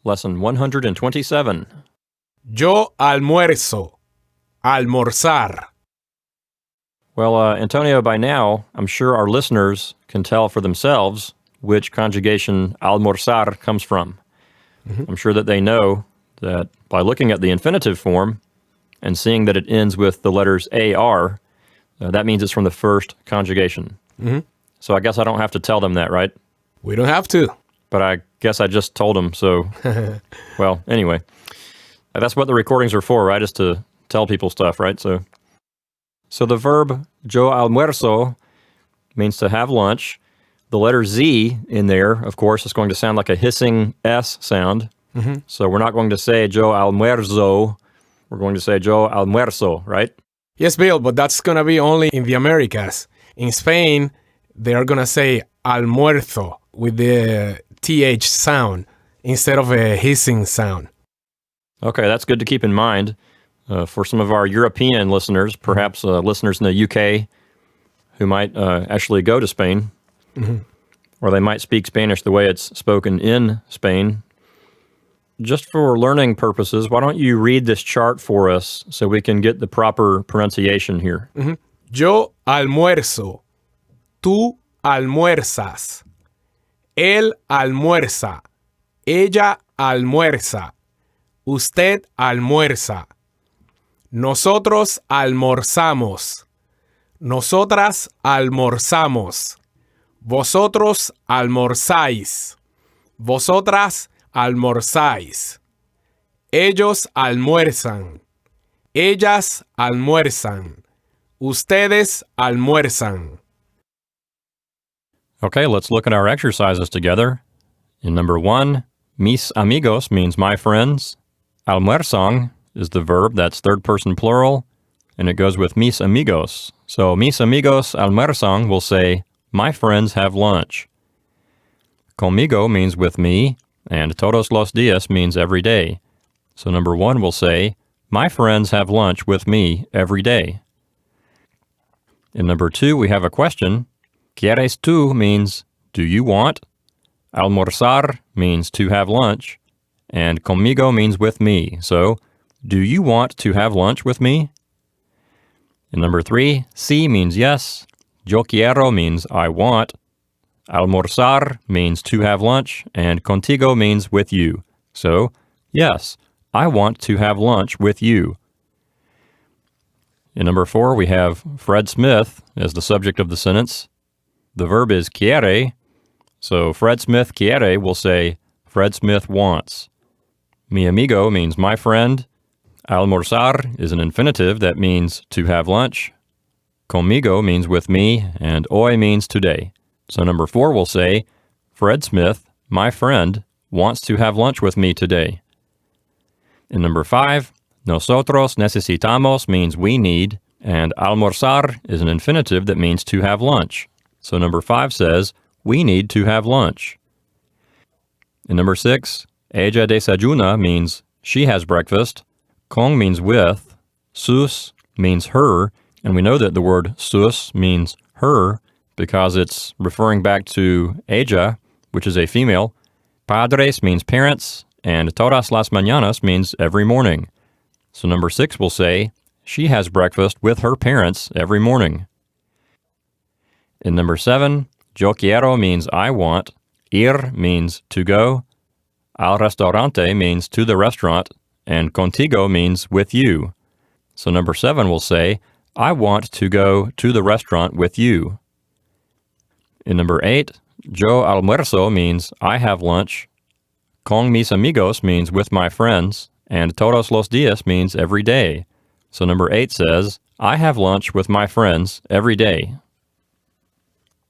Lesson 127. Yo almuerzo. Almorzar. Well, Antonio, by now, I'm sure our listeners can tell for themselves which conjugation almorzar comes from. Mm-hmm. I'm sure that they know that by looking at the infinitive form and seeing that it ends with the letters AR, that means it's from the first conjugation. Mm-hmm. So I guess I don't have to tell them that, right? We don't have to. But I guess I just told them, so, well, anyway. That's what the recordings are for, right, is to tell people stuff, right? So the verb yo almuerzo means to have lunch. The letter Z in there, of course, is going to sound like a hissing S sound. Mm-hmm. So we're not going to say yo almuerzo. We're going to say yo almuerzo, right? Yes, Bill, but that's going to be only in the Americas. In Spain, they are going to say almuerzo with the TH sound instead of a hissing sound. Okay, that's good to keep in mind. For some of our European listeners, perhaps listeners in the UK who might actually go to Spain, mm-hmm. or they might speak Spanish the way it's spoken in Spain. Just for learning purposes, why don't you read this chart for us so we can get the proper pronunciation here? Mm-hmm. Yo almuerzo. Tú almuerzas. Él almuerza. Ella almuerza. Usted almuerza. Nosotros almorzamos. Nosotras almorzamos. Vosotros almorzáis. Vosotras almorzáis. Ellos almuerzan. Ellas almuerzan. Ustedes almuerzan. Okay, let's look at our exercises together. In number 1, mis amigos means my friends. Almuerzan is the verb, that's third person plural, and it goes with mis amigos. So mis amigos almuerzan will say, my friends have lunch. Conmigo means with me, and todos los días means every day. So number 1 will say, my friends have lunch with me every day. In number 2, we have a question. ¿Quieres tú means, do you want? Almorzar means to have lunch. And conmigo means with me. So, do you want to have lunch with me? In number 3, sí means yes. Yo quiero means I want. Almorzar means to have lunch. And contigo means with you. So, yes, I want to have lunch with you. In number 4, we have Fred Smith as the subject of the sentence. The verb is quiere. So, Fred Smith quiere will say, Fred Smith wants. Mi amigo means my friend. Almorzar is an infinitive that means to have lunch. Conmigo means with me, and hoy means today. So number 4 will say, Fred Smith, my friend, wants to have lunch with me today. In number 5, nosotros necesitamos means we need, and almorzar is an infinitive that means to have lunch. So number 5 says, we need to have lunch. In number 6, ella desayuna means she has breakfast. Con means with. Sus means her. And we know that the word sus means her because it's referring back to ella, which is a female. Padres means parents. And todas las mañanas means every morning. So number 6 will say, she has breakfast with her parents every morning. In number 7, yo quiero means I want. Ir means to go. Al restaurante means to the restaurant. And contigo means with you. So number 7 will say, I want to go to the restaurant with you. In number 8, yo almuerzo means I have lunch. Con mis amigos means with my friends. And todos los días means every day. So number 8 says, I have lunch with my friends every day.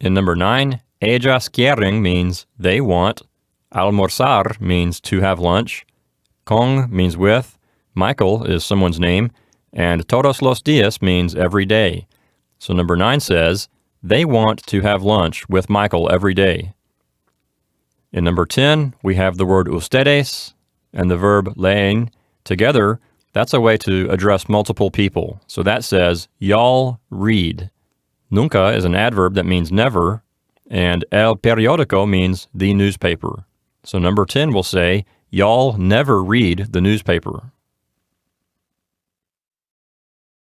In number 9, ellas quieren means they want. Almorzar means to have lunch. Con means with. Michael is someone's name. And todos los días means every day. So number 9 says, they want to have lunch with Michael every day. In number 10, we have the word ustedes and the verb leen. Together, that's a way to address multiple people. So that says, y'all read. Nunca is an adverb that means never, and el periódico means the newspaper. So number 10 will say, Y'all never read the newspaper.